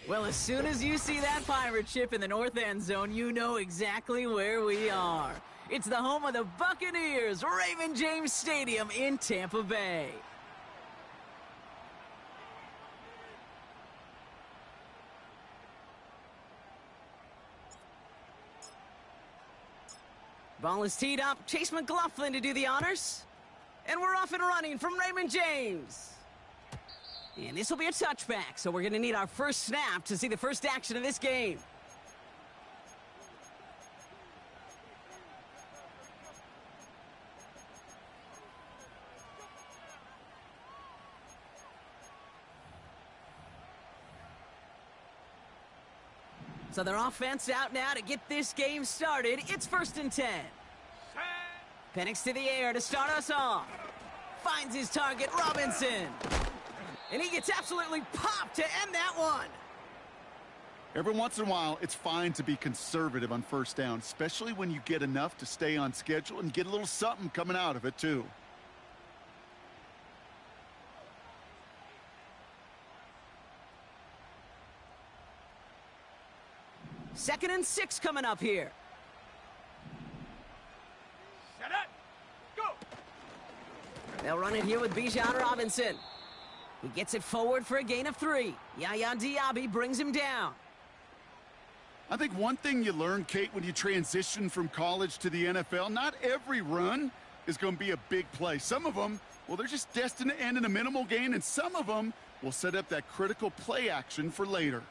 Well, as soon as you see that pirate ship in the north end zone, you know exactly where we are. It's the home of the Buccaneers, Raymond James Stadium in Tampa Bay. Ball is teed up. Chase McLaughlin to do the honors. And we're off and running from Raymond James. And this will be a touchback, so we're going to need our first snap to see the first action of this game. So their offense out now to get this game started. It's 1st and 10. Penix to the air to start us off. Finds his target, Robinson. And he gets absolutely popped to end that one. Every once in a while, it's fine to be conservative on first down, especially when you get enough to stay on schedule and get a little something coming out of it, too. Second and 6 coming up here. Set up. Go. They'll run it here with Bijan Robinson. He gets it forward for a gain of 3. Yaya Diaby brings him down. I think one thing you learn, Kate, when you transition from college to the NFL, not every run is going to be a big play. Some of them, well, they're just destined to end in a minimal gain, and some of them will set up that critical play action for later.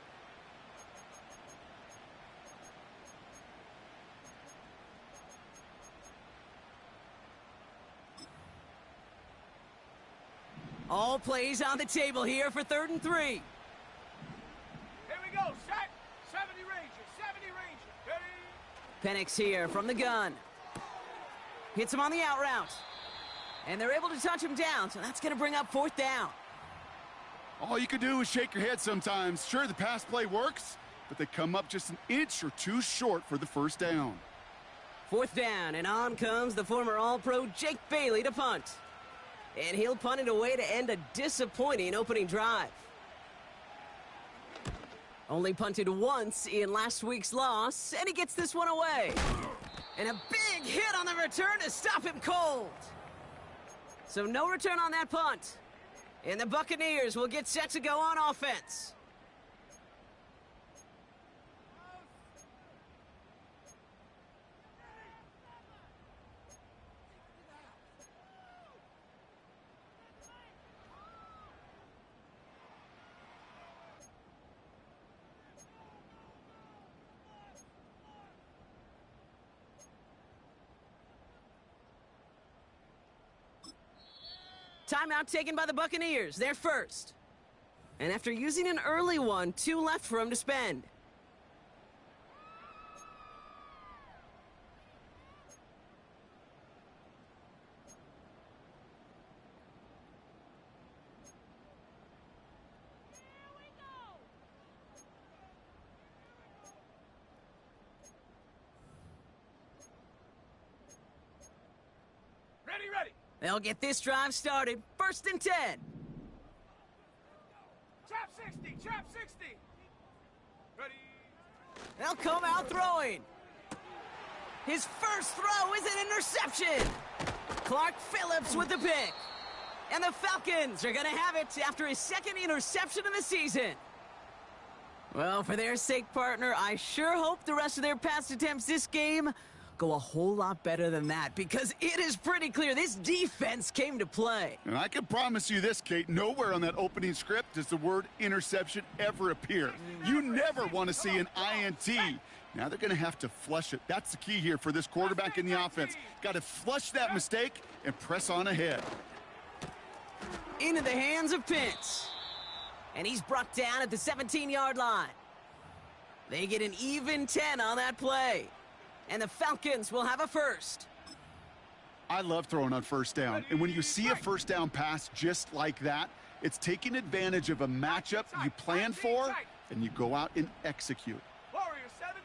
All plays on the table here for 3rd and 3. Here we go. Set. 70 Ranger. 70 Ranger. Ready. Penix here from the gun. Hits him on the out route. And they're able to touch him down, so that's going to bring up 4th down. All you can do is shake your head sometimes. Sure, the pass play works, but they come up just an inch or two short for the first down. 4th down, and on comes the former All-Pro Jake Bailey to punt. And he'll punt it away to end a disappointing opening drive. Only punted once in last week's loss, and he gets this one away. And a big hit on the return to stop him cold. So no return on that punt. And the Buccaneers will get set to go on offense. Timeout taken by the Buccaneers. They're first. And after using an early one, 2 left for him to spend. Ready, ready. They'll get this drive started. 1st and 10. Trap 60. Trap 60. Ready. They'll come out throwing. His first throw is an interception. Clark Phillips with the pick. And the Falcons are going to have it after his 2nd interception of the season. Well, for their sake, partner, I sure hope the rest of their pass attempts this game go a whole lot better than that, because it is pretty clear this defense came to play. And I can promise you this, Kate, nowhere on that opening script does the word interception ever appear. You never want to see an INT. Now they're going to have to flush it. That's the key here for this quarterback in the offense. Got to flush that mistake and press on ahead. Into the hands of Pitts. And he's brought down at the 17-yard line. They get an even 10 on that play. And the Falcons will have a first. I love throwing on first down. And when you see a first down pass just like that, it's taking advantage of a matchup you plan for, and you go out and execute. Warrior 70.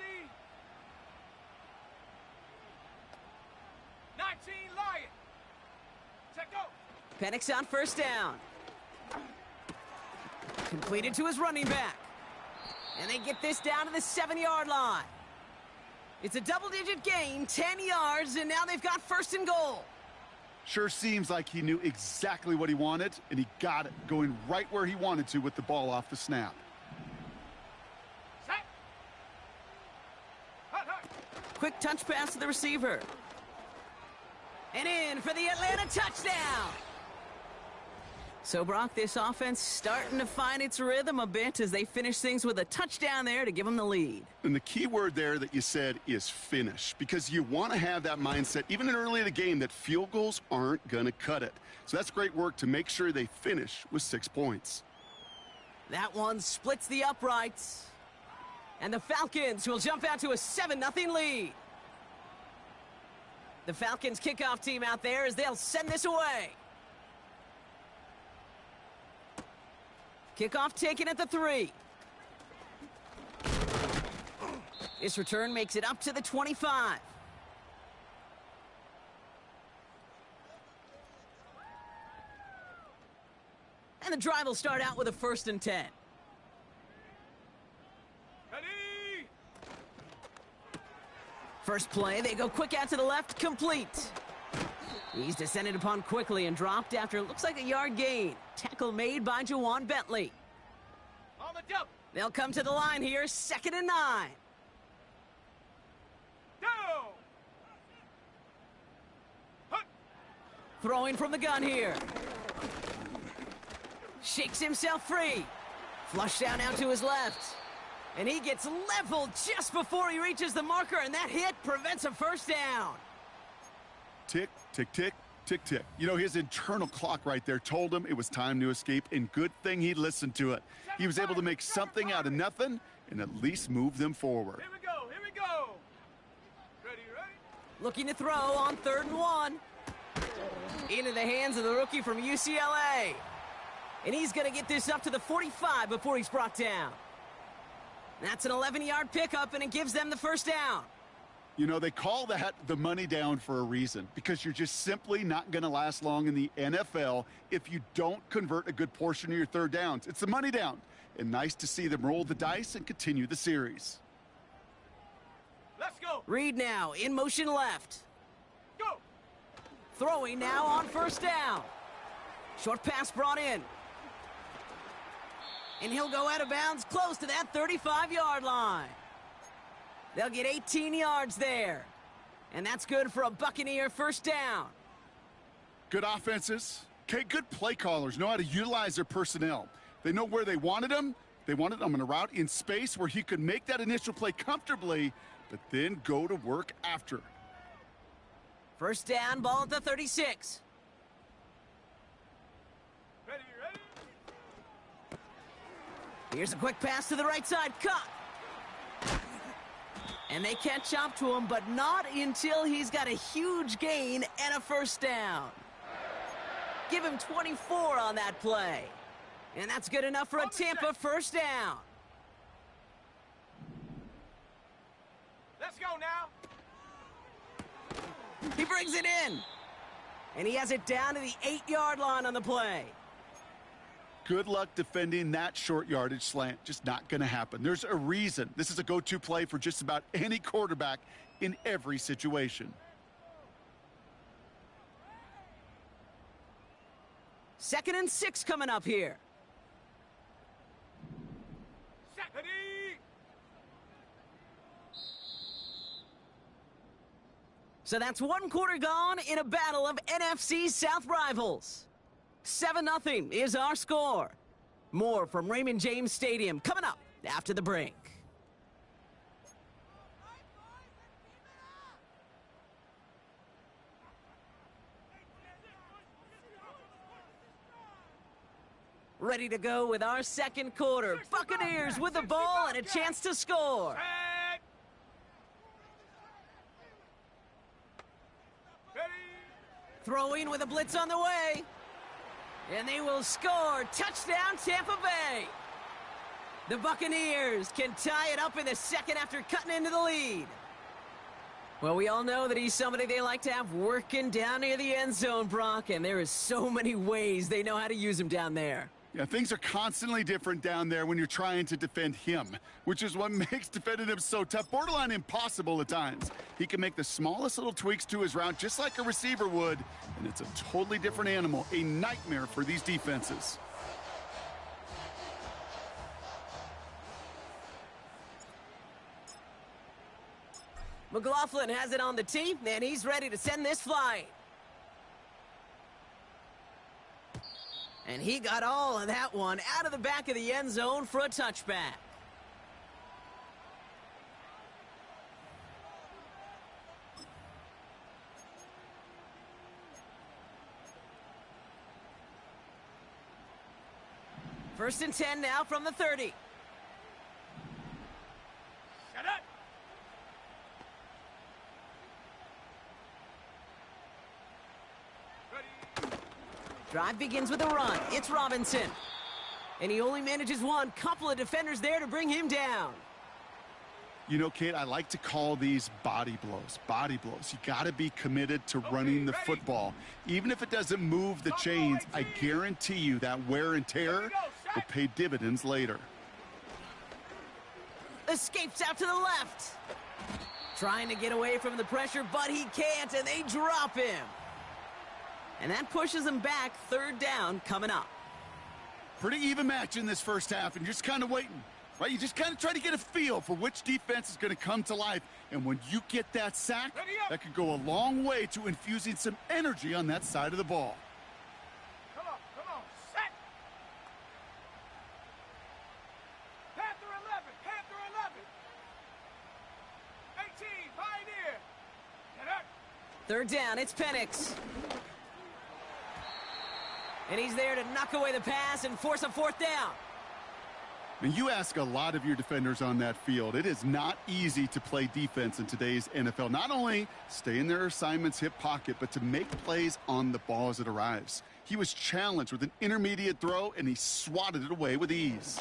19 Lion. Check go. Penix on first down. Completed to his running back. And they get this down to the 7-yard line. It's a double-digit gain, 10 yards, and now they've got 1st and goal. Sure seems like he knew exactly what he wanted, and he got it, going right where he wanted to with the ball off the snap. Set. Hut, hut. Quick touch pass to the receiver. And in for the Atlanta touchdown. So, Brock, this offense starting to find its rhythm a bit as they finish things with a touchdown there to give them the lead. And the key word there that you said is finish, because you want to have that mindset, even in early in the game, that field goals aren't going to cut it. So that's great work to make sure they finish with 6 points. That one splits the uprights. And the Falcons will jump out to a 7-0 lead. The Falcons kickoff team out there as they'll send this away. Kickoff taken at the 3. This return makes it up to the 25. And the drive will start out with a 1st and 10. Ready. First play, they go quick out to the left, complete. He's descended upon quickly and dropped after it looks like a yard gain. Tackle made by Jawan Bentley. On the double. They'll come to the line here, 2nd and 9. Down. Hut. Throwing from the gun here. Shakes himself free. Flush down out to his left. And he gets leveled just before he reaches the marker, and that hit prevents a 1st down. Tick, tick, tick, tick, tick. You know, his internal clock right there told him it was time to escape, and good thing he listened to it. He was able to make something out of nothing and at least move them forward. Here we go. Here we go. Ready, ready. Looking to throw on 3rd and 1. Into the hands of the rookie from UCLA. And he's going to get this up to the 45 before he's brought down. That's an 11-yard pickup, and it gives them the 1st down. You know, they call that the money down for a reason, because you're just simply not going to last long in the NFL if you don't convert a good portion of your 3rd downs. It's the money down, and nice to see them roll the dice and continue the series. Let's go. Reed now in motion left. Go. Throwing now on 1st down. Short pass brought in. And he'll go out of bounds close to that 35-yard line. They'll get 18 yards there. And that's good for a Buccaneer 1st down. Good offenses. Okay, good play callers know how to utilize their personnel. They know where they wanted them. They wanted them on a route in space where he could make that initial play comfortably, but then go to work after. 1st down, ball at the 36. Ready, ready. Here's a quick pass to the right side. Cut. And they catch up to him, but not until he's got a huge gain and a 1st down. Give him 24 on that play. And that's good enough for a Tampa 1st down. Let's go now. He brings it in. And he has it down to the 8-yard line on the play. Good luck defending that short yardage slant. Just not going to happen. There's a reason. This is a go-to play for just about any quarterback in every situation. 2nd and 6 coming up here. Set. Ready. So that's 1 quarter gone in a battle of NFC South rivals. 7-0 is our score. More from Raymond James Stadium coming up after the break. Ready to go with our 2nd quarter. Buccaneers with the ball and a chance to score. Set. Ready. Throwing with a blitz on the way. And they will score. Touchdown, Tampa Bay. The Buccaneers can tie it up in the 2nd after cutting into the lead. Well, we all know that he's somebody they like to have working down near the end zone, Brock, and there is so many ways they know how to use him down there. Yeah, things are constantly different down there when you're trying to defend him, which is what makes defending him so tough, borderline impossible at times. He can make the smallest little tweaks to his route just like a receiver would, and it's a totally different animal, a nightmare for these defenses. McLaughlin has it on the tee, and he's ready to send this flying. And he got all of that one out of the back of the end zone for a touchback. First and 10 now from the 30. Shut up. Drive begins with a run. It's Robinson. And he only manages one. Couple of defenders there to bring him down. You know, Kate, I like to call these body blows. Body blows. You got to be committed to running the football. Even if it doesn't move the chains, I guarantee you that wear and tear will pay dividends later. Escapes out to the left. Trying to get away from the pressure, but he can't, and they drop him. And that pushes him back. Third down coming up. Pretty even match in this first half, and you're just kind of waiting, right? You just kind of try to get a feel for which defense is going to come to life. And when you get that sack, that could go a long way to infusing some energy on that side of the ball. Come on, set. Panther 11, Panther 11. 18, Pioneer. Get up. Third down, it's Penix. And he's there to knock away the pass and force a fourth down. And you ask a lot of your defenders on that field. It is not easy to play defense in today's NFL. Not only stay in their assignment's hip pocket, but to make plays on the ball as it arrives. He was challenged with an intermediate throw, and he swatted it away with ease.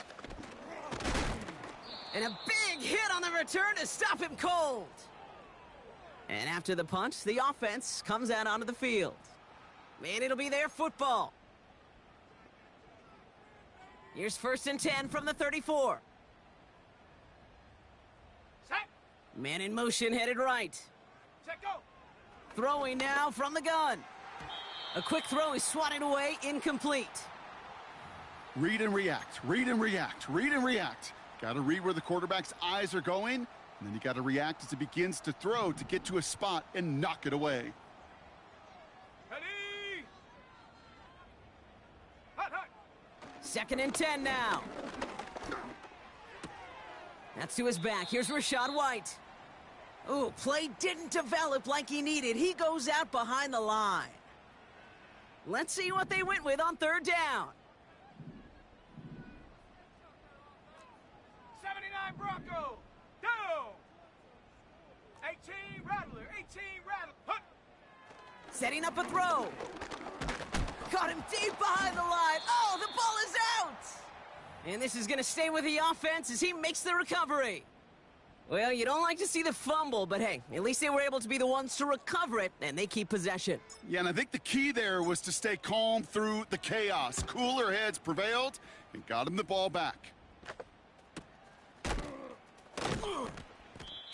And a big hit on the return to stop him cold. And after the punch, the offense comes out onto the field. And it'll be their football. Here's first and 10 from the 34. Set. Man in motion, headed right. Set, go. Throwing now from the gun. A quick throw is swatted away, incomplete. Read and react, read and react, read and react. Got to read where the quarterback's eyes are going, and then you got to react as he begins to throw to get to a spot and knock it away. Ready. Hot, hot. Second and 10 now. That's to his back. Here's Rachaad White. Ooh, play didn't develop like he needed. He goes out behind the line. Let's see what they went with on third down. 79 Bronco. Down. 18 Rattler. 18 Rattler. Hut. Setting up a throw. Caught him deep behind the line. Oh, the ball is out! And this is going to stay with the offense as he makes the recovery. Well, you don't like to see the fumble, but hey, at least they were able to be the ones to recover it, and they keep possession. Yeah, and I think the key there was to stay calm through the chaos. Cooler heads prevailed and got him the ball back.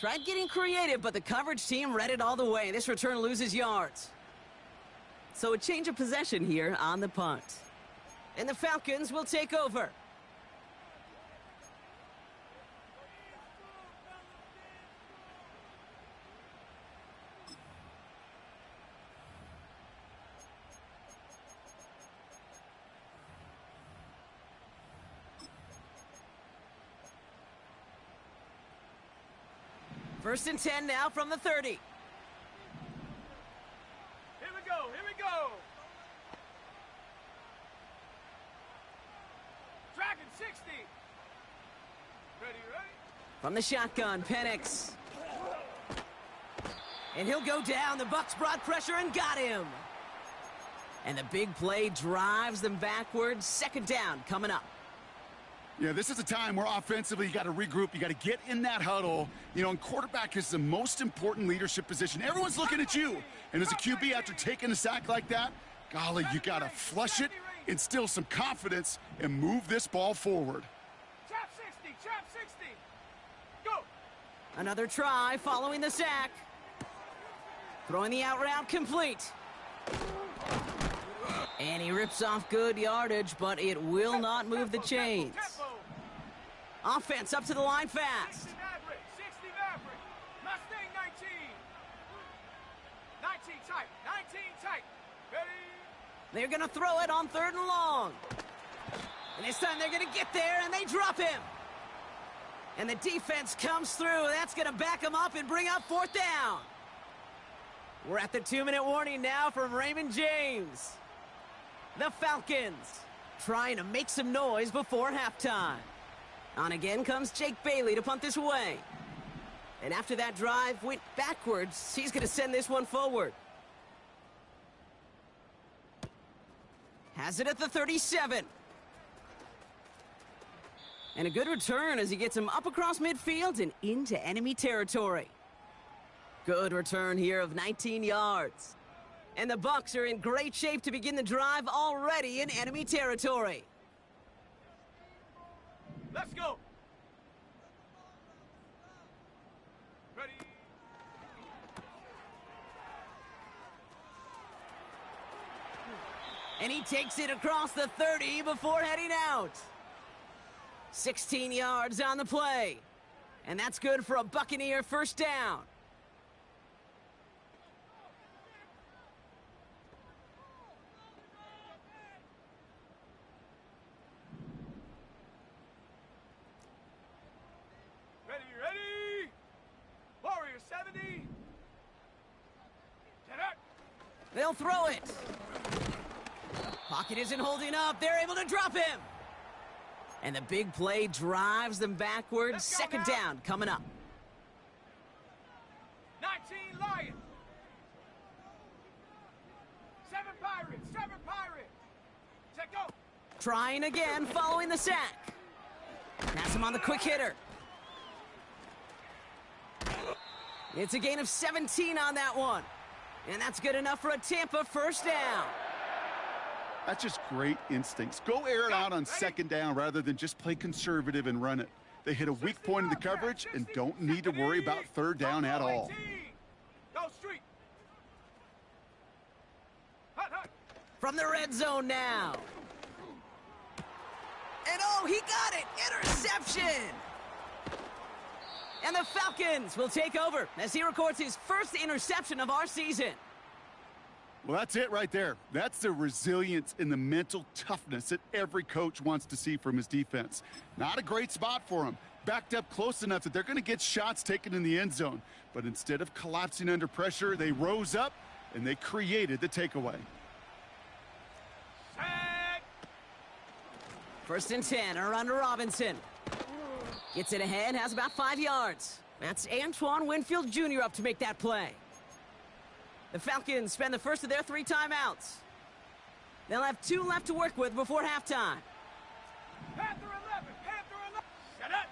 Tried getting creative, but the coverage team read it all the way. This return loses yards. So a change of possession here on the punt. And the Falcons will take over. First and 10 now from the 30. Here we go. Here we go. Dragon 60. Ready, ready. From the shotgun, Penix. And he'll go down. The Bucs brought pressure and got him. And the big play drives them backwards. Second down coming up. Yeah, this is a time where offensively you got to regroup. You got to get in that huddle. You know, and quarterback is the most important leadership position. Everyone's looking at you. And as a QB, after taking a sack like that, golly, you got to flush it instill some confidence, and move this ball forward. Trap 60, trap 60. Go. Another try following the sack. Throwing the out route complete. And he rips off good yardage, but it will not move the chains. Offense up to the line fast. 60 Maverick. Mustang 19. 19 tight. 19 tight. Ready? They're going to throw it on 3rd and long. And this time they're going to get there, and they drop him. And the defense comes through. That's going to back him up and bring up 4th down. We're at the 2-minute warning now from Raymond James. The Falcons trying to make some noise before halftime. On again comes Jake Bailey to punt this away. And after that drive went backwards, he's going to send this one forward. Has it at the 37. And a good return as he gets him up across midfield and into enemy territory. Good return here of 19 yards. And the Bucs are in great shape to begin the drive already in enemy territory. Let's go. Ready? And he takes it across the 30 before heading out. 16 yards on the play. And that's good for a Buccaneer 1st down. Ready? Warrior 70. Get up. They'll throw it. Pocket isn't holding up. They're able to drop him. And the big play drives them backwards. 2nd down coming up. 19 Lions. 7 Pirates. 7 Pirates. Check go. Trying again following the sack. Has him on the quick hitter. It's a gain of 17 on that one. And that's good enough for a Tampa 1st down. That's just great instincts. Go air it out on 2nd down rather than just play conservative and run it. They hit a weak point in the coverage and don't need to worry about 3rd down at all. Go street. From the red zone now. And oh, he got it! Interception! And the Falcons will take over as he records his 1st interception of our season. Well, that's it right there. That's the resilience and the mental toughness that every coach wants to see from his defense. Not a great spot for him. Backed up close enough that they're going to get shots taken in the end zone. But instead of collapsing under pressure, they rose up and they created the takeaway. Set. 1st and 10 are under Robinson. Gets it ahead, has about 5 yards. That's Antoine Winfield Jr. up to make that play. The Falcons spend the first of their 3 timeouts. They'll have 2 left to work with before halftime. Panther 11. Panther 11. Shut up.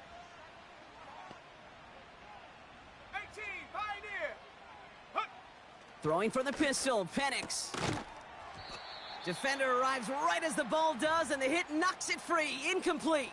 18. Pioneer. Hup. Throwing for the pistol, Penix. Defender arrives right as the ball does, and the hit knocks it free. Incomplete.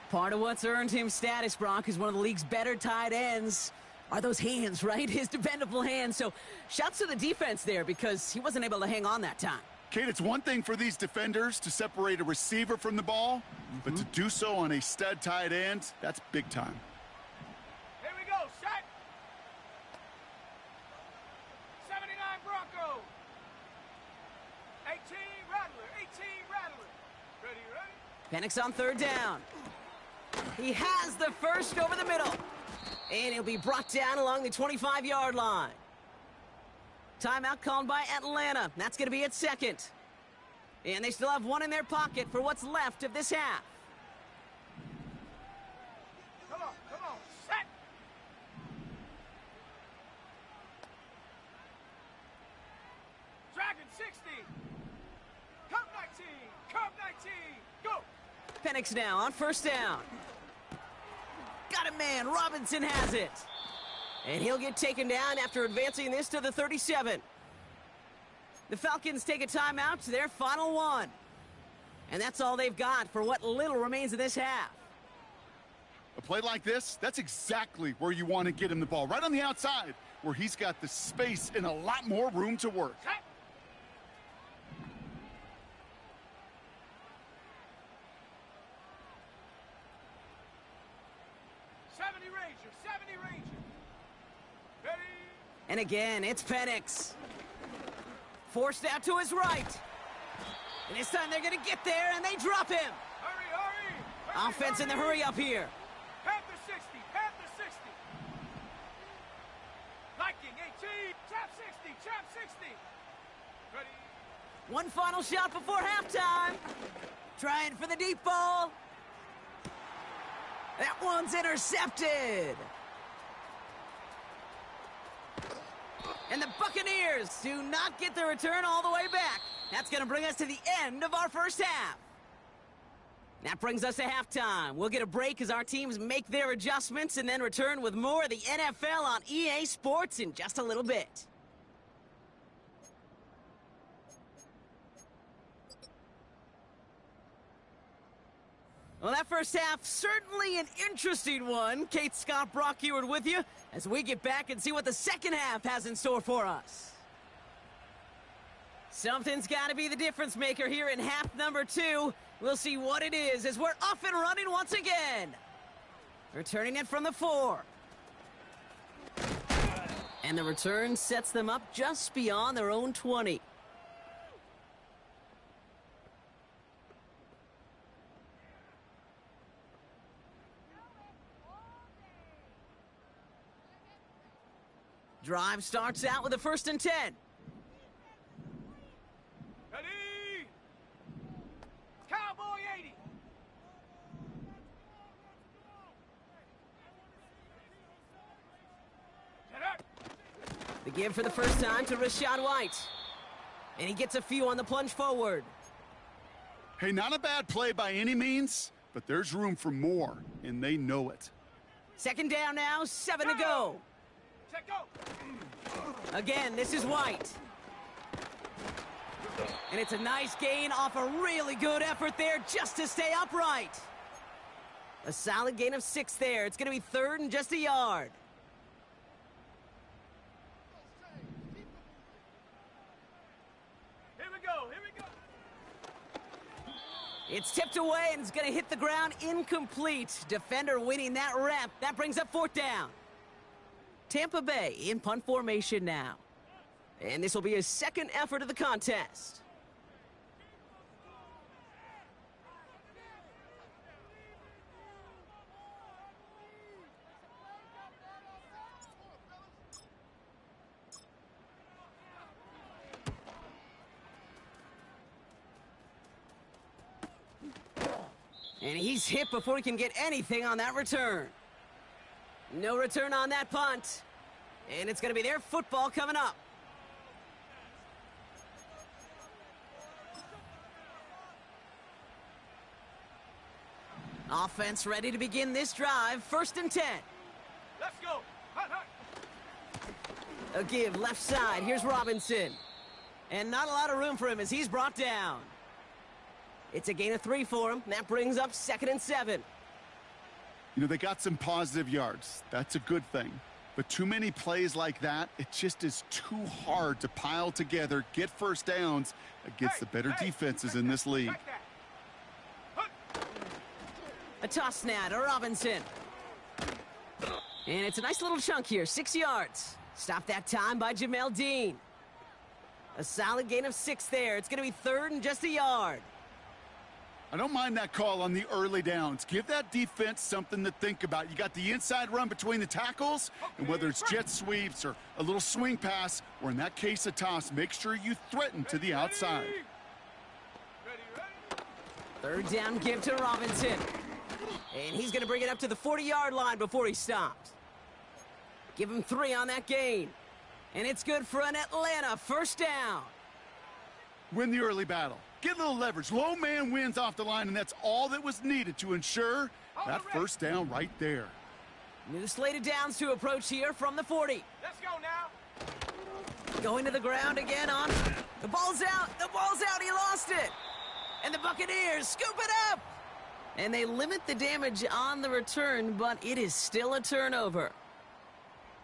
Part of what's earned him status, Brock, is one of the league's better tight ends. Are those hands, right? His dependable hands. So shouts to the defense there because he wasn't able to hang on that time. Kate, it's one thing for these defenders to separate a receiver from the ball, but to do so on a stud tight end, that's big time. Here we go. Shot. 79 Bronco. 18 Rattler. 18 Rattler. Ready? Penix on 3rd down. He has the first over the middle. And he'll be brought down along the 25-yard line. Timeout called by Atlanta. That's going to be at 2nd. And they still have 1 in their pocket for what's left of this half. Come on. Set. Dragon 60. Cup 19. Cup 19. Go. Penix now on 1st down. Got it, man. Robinson has it. And he'll get taken down after advancing this to the 37. The Falcons take a timeout to their final one. And that's all they've got for what little remains of this half. A play like this, that's exactly where you want to get him the ball. Right on the outside, where he's got the space and a lot more room to work. Set. 70 Ranger, 70 Ranger. Ready? And again, it's Penix. Forced out to his right. And this time they're going to get there, and they drop him. Hurry, hurry! Offense in the hurry up here. Panther 60, Panther 60. Viking 18, Chap 60, Chap 60. Ready? One final shot before halftime. Trying for the deep ball. That one's intercepted. And the Buccaneers do not get the return all the way back. That's going to bring us to the end of our first half. That brings us to halftime. We'll get a break as our teams make their adjustments and then return with more of the NFL on EA Sports in just a little bit. Well, that first half, certainly an interesting one. Kate, Scott, Brock Eward with you as we get back and see what the second half has in store for us. Something's got to be the difference maker here in half number 2. We'll see what it is as we're off and running once again. Returning it from the 4. And the return sets them up just beyond their own 20. Drive starts out with a 1st and 10. Ready? Cowboy 80. Get up. The give for the first time to Rachaad White. And he gets a few on the plunge forward. Hey, not a bad play by any means, but there's room for more, and they know it. 2nd down now, 7 to go. Check go. Again, this is White. And it's a nice gain off a really good effort there just to stay upright. A solid gain of 6 there. It's going to be 3rd and just a yard. Here we go, here we go. It's tipped away and it's going to hit the ground incomplete. Defender winning that rep. That brings up 4th down. Tampa Bay in punt formation now. And this will be his 2nd effort of the contest. And he's hit before he can get anything on that return. No return on that punt. And it's going to be their football coming up. Offense ready to begin this drive. 1st and 10. Let's go. Hunt, hunt. A give left side. Here's Robinson. And not a lot of room for him as he's brought down. It's a gain of 3 for him. That brings up 2nd and 7. You know, they got some positive yards. That's a good thing. But too many plays like that, it just is too hard to pile together, get first downs against the better defenses in this league. A toss now to Robinson. And it's a nice little chunk here, 6 yards. Stopped that time by Jamel Dean. A solid gain of 6 there. It's going to be 3rd and just a yard. I don't mind that call on the early downs. Give that defense something to think about. You got the inside run between the tackles, and whether it's jet sweeps or a little swing pass, or in that case a toss, make sure you threaten to the outside. Ready. 3rd down give to Robinson. And he's going to bring it up to the 40-yard line before he stops. Give him 3 on that gain. And it's good for an Atlanta 1st down. Win the early battle. Get a little leverage. Low man wins off the line, and that's all that was needed to ensure that 1st down right there. New slate of downs to approach here from the 40. Let's go now. Going to the ground again on. The ball's out. The ball's out. He lost it. And the Buccaneers scoop it up. And they limit the damage on the return, but it is still a turnover.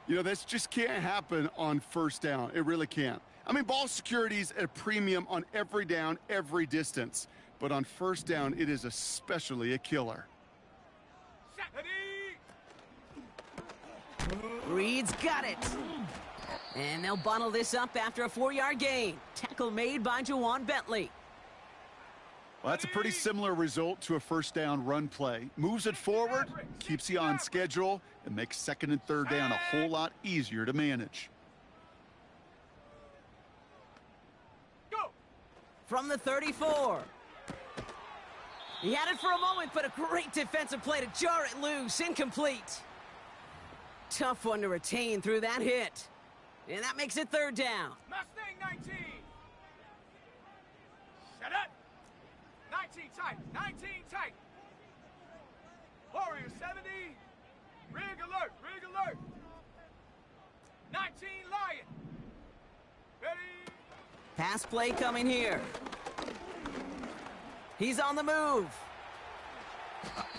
You know, this just can't happen on first down. It really can't. I mean, ball security is at a premium on every down, every distance. But on first down, it is especially a killer. Reed's got it. And they'll bundle this up after a 4-yard gain. Tackle made by Jawan Bentley. Well, that's a pretty similar result to a first down run play. Moves it forward, keeps you on schedule, and makes second and third down a whole lot easier to manage. Go! From the 34. He had it for a moment, but a great defensive play to jar it loose. Incomplete. Tough one to retain through that hit. And that makes it third down. Mustang 19. Shut up. 19 tight. 19 tight. Warrior 70. Rig alert. Rig alert. 19 Lion. Ready. Pass play coming here. He's on the move.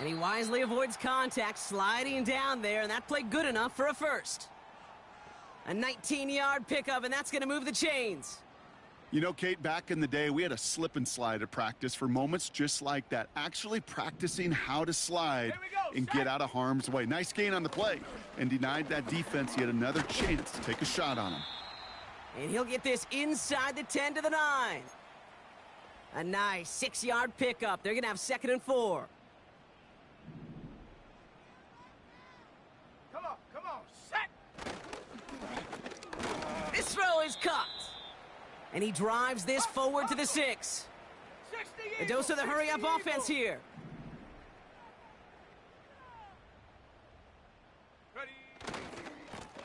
And he wisely avoids contact, sliding down there, and that played good enough for a first. A 19-yard pickup, and that's going to move the chains. You know, Kate, back in the day, we had a slip and slide at practice for moments just like that. Actually practicing how to slide and get out of harm's way. Nice gain on the play, and denied that defense yet another chance to take a shot on him. And he'll get this inside the 10 to the 9. A nice 6-yard pickup. They're going to have second and 4. Come on, set. This throw is caught. And he drives this forward to the 6. A dose of the hurry-up offense here. Ready.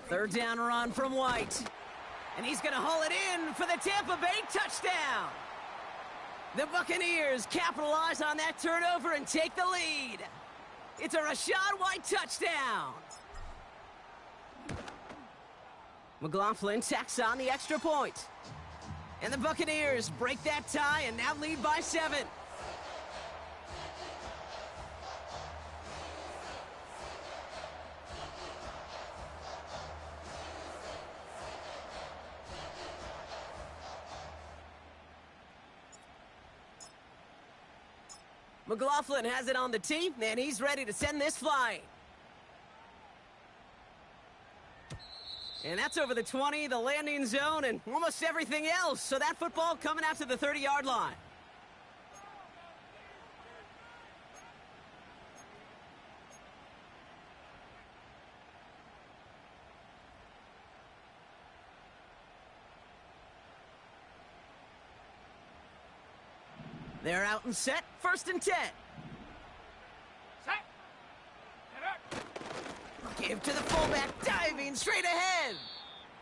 Third down run from White. And he's going to haul it in for the Tampa Bay touchdown. The Buccaneers capitalize on that turnover and take the lead. It's a Rachaad White touchdown. McLaughlin tacks on the extra point. And the Buccaneers break that tie and now lead by 7. McLaughlin has it on the tee, and he's ready to send this flying. And that's over the 20, the landing zone, and almost everything else. So that football coming out to the 30-yard line. They're out and set, first and 10. Set. Get up. Give to the fullback, diving straight ahead.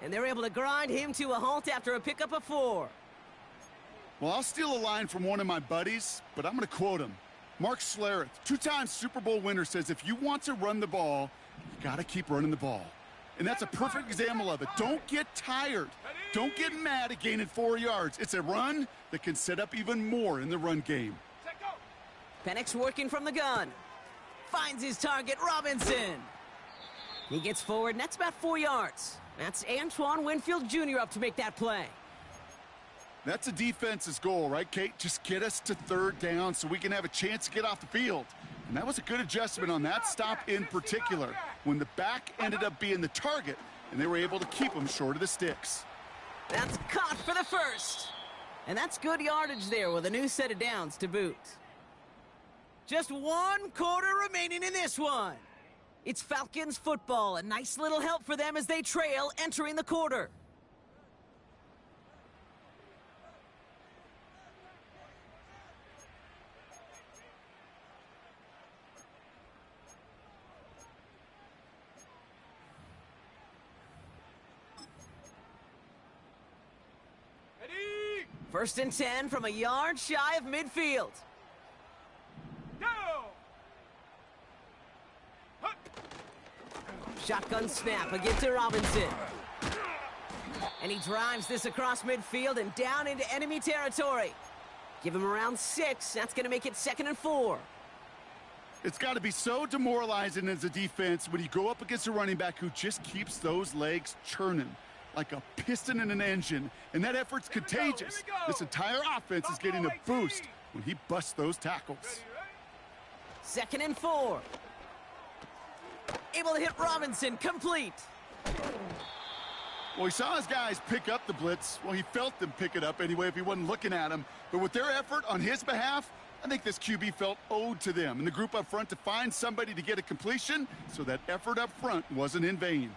And they're able to grind him to a halt after a pickup of 4. Well, I'll steal a line from one of my buddies, but I'm going to quote him. Mark Schlereth, 2-time Super Bowl winner, says if you want to run the ball, you got to keep running the ball. And that's a perfect example of it. Don't get tired. Don't get mad at gaining 4 yards. It's a run that can set up even more in the run game. Penix working from the gun. Finds his target, Robinson. He gets forward, and that's about 4 yards. That's Antoine Winfield Jr. up to make that play. That's a defense's goal, right, Kate? Just get us to third down so we can have a chance to get off the field. And that was a good adjustment on that stop in particular, when the back ended up being the target, and they were able to keep him short of the sticks. That's caught for the first. And that's good yardage there with a new set of downs to boot. Just 1 quarter remaining in this one. It's Falcons football. A nice little help for them as they trail entering the quarter. Ready. First and 10 from a yard shy of midfield. Go. Shotgun snap again to Robinson. And he drives this across midfield and down into enemy territory. Give him around 6. That's going to make it 2nd and 4. It's got to be so demoralizing as a defense when you go up against a running back who just keeps those legs churning like a piston in an engine. And that effort's contagious. This entire offense is getting a boost when he busts those tackles. 2nd and 4. Able to hit Robinson, complete. Well, he saw his guys pick up the blitz. Well, he felt them pick it up anyway if he wasn't looking at them. But with their effort on his behalf, I think this QB felt owed to them and the group up front to find somebody to get a completion so that effort up front wasn't in vain.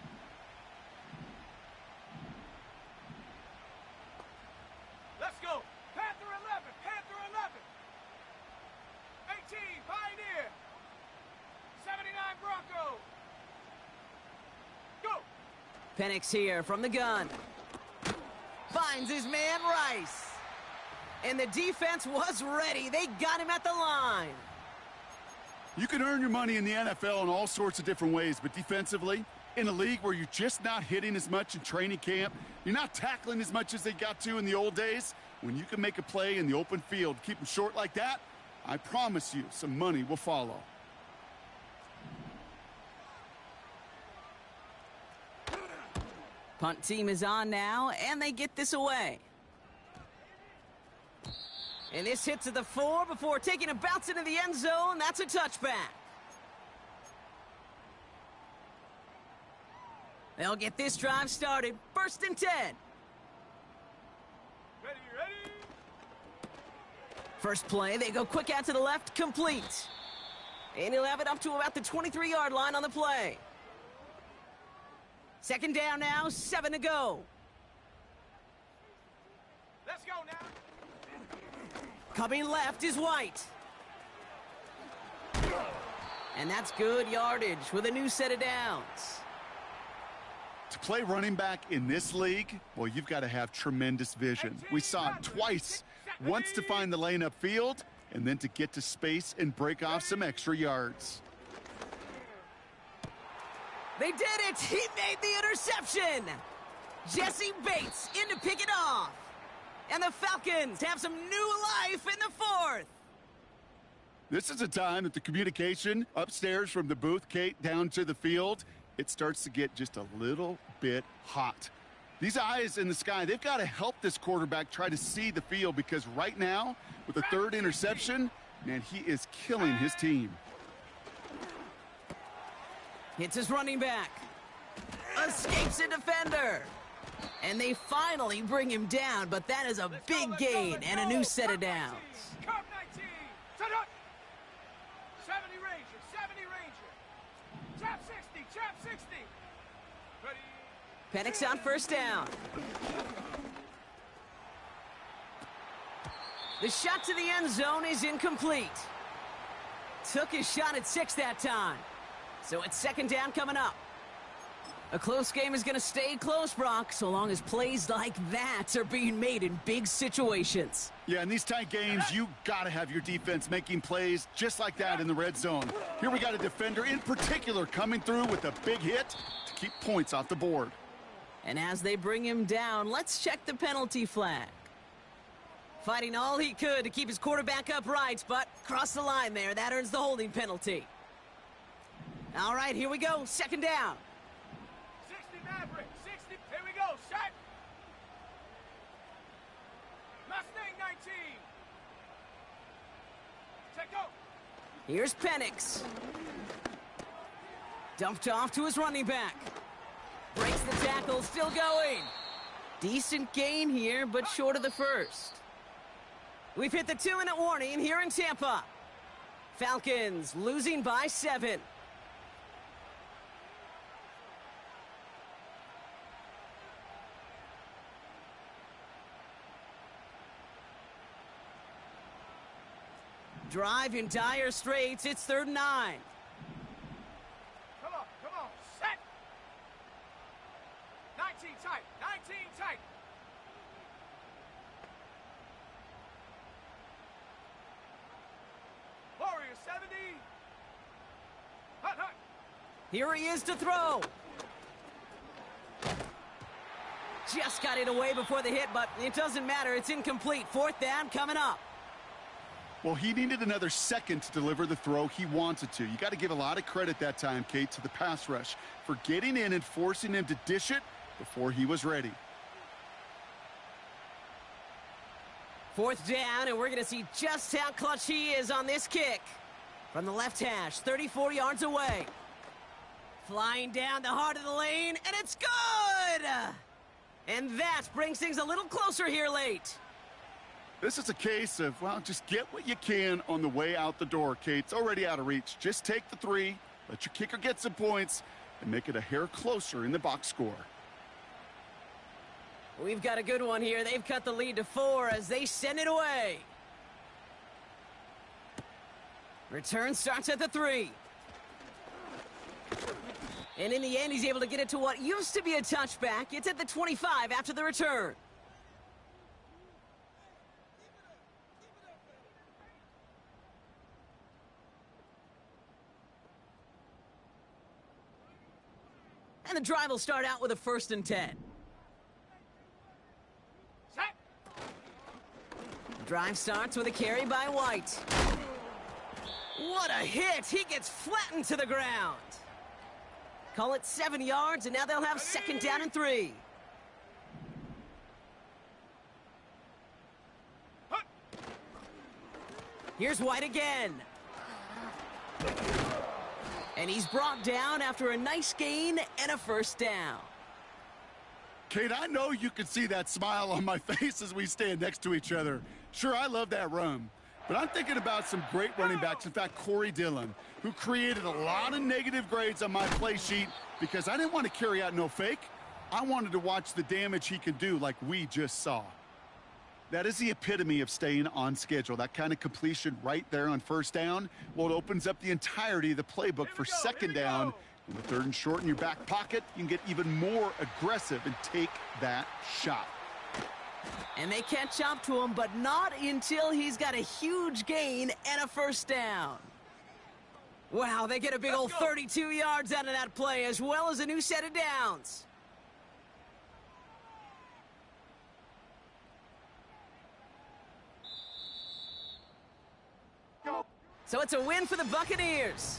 Let's go. Panther 11. Panther 11. 18. Pioneer. 79 Bronco. Go. Penix here from the gun. Finds his man Rice. And the defense was ready. They got him at the line. You can earn your money in the NFL in all sorts of different ways, but defensively, in a league where you're just not hitting as much in training camp, you're not tackling as much as they got to in the old days, when you can make a play in the open field, keep them short like that, I promise you some money will follow. Punt team is on now, and they get this away. And this hits at the 4 before taking a bounce into the end zone. That's a touchback. They'll get this drive started. 1st and 10. Ready. First play, they go quick out to the left, complete. And he'll have it up to about the 23-yard line on the play. 2nd down now, 7 to go. Let's go now. Coming left is White. And that's good yardage with a new set of downs. To play running back in this league, well, you've got to have tremendous vision. We saw it twice. Once to find the lane upfield, and then to get to space and break off some extra yards. They did it! He made the interception! Jesse Bates in to pick it off. And the Falcons have some new life in the 4th. This is a time that the communication upstairs from the booth, Kate, down to the field, it starts to get just a little bit hot. These eyes in the sky, they've got to help this quarterback try to see the field, because right now, with the 3rd interception, man, he is killing his team. Hits his running back. Escapes a defender. And they finally bring him down, but that is a big gain and a new set of downs. Curve 19. Set up. 70 Ranger. 70 Ranger. Trap 60. Trap 60. Ready. Penix on 1st down. The shot to the end zone is incomplete. Took his shot at 6 that time. So it's 2nd down coming up. A close game is going to stay close, Brock, so long as plays like that are being made in big situations. Yeah, in these tight games, you got to have your defense making plays just like that in the red zone. Here we got a defender in particular coming through with a big hit to keep points off the board. And as they bring him down, let's check the penalty flag. Fighting all he could to keep his quarterback upright, but crossed the line there. That earns the holding penalty. All right, here we go. 2nd down. 60 Maverick. 60. Here we go. Shot. Mustang 19. Check go. Here's Penix. Dumped off to his running back. Breaks the tackle, still going. Decent gain here, but short of the 1st. We've hit the 2-minute warning here in Tampa. Falcons losing by 7. Drive in dire straits. It's 3rd and 9. Come on. Set. 19 tight. 19 tight. Warrior 70. Hut. Here he is to throw. just got it away before the hit, but it doesn't matter. It's incomplete. 4th down coming up. Well, he needed another second to deliver the throw he wanted to. You got to give a lot of credit that time, Kate, to the pass rush for getting in and forcing him to dish it before he was ready. 4th down, and we're going to see just how clutch he is on this kick. From the left hash, 34 yards away. Flying down the heart of the lane, and it's good! And that brings things a little closer here late. This is a case of, well, just get what you can on the way out the door, Kate. It's already out of reach. Just take the 3, let your kicker get some points, and make it a hair closer in the box score. We've got a good one here. They've cut the lead to 4 as they send it away. Return starts at the 3. And in the end, he's able to get it to what used to be a touchback. It's at the 25 after the return. And the drive will start out with a 1st and 10. Set. Drive starts with a carry by White. What a hit! He gets flattened to the ground. Call it 7 yards, and now they'll have 2nd down and 3. Here's White again. And he's brought down after a nice gain and a 1st down. Kate, I know you can see that smile on my face as we stand next to each other. Sure, I love that run. But I'm thinking about some great running backs. In fact, Corey Dillon, who created a lot of negative grades on my play sheet because I didn't want to carry out no fake. I wanted to watch the damage he could do like we just saw. That is the epitome of staying on schedule. That kind of completion right there on 1st down. Well, it opens up the entirety of the playbook for 2nd down. In the 3rd and short in your back pocket, you can get even more aggressive and take that shot. And they catch up to him, but not until he's got a huge gain and a 1st down. Wow, they get a big old 32 yards out of that play, as well as a new set of downs. So it's a win for the Buccaneers.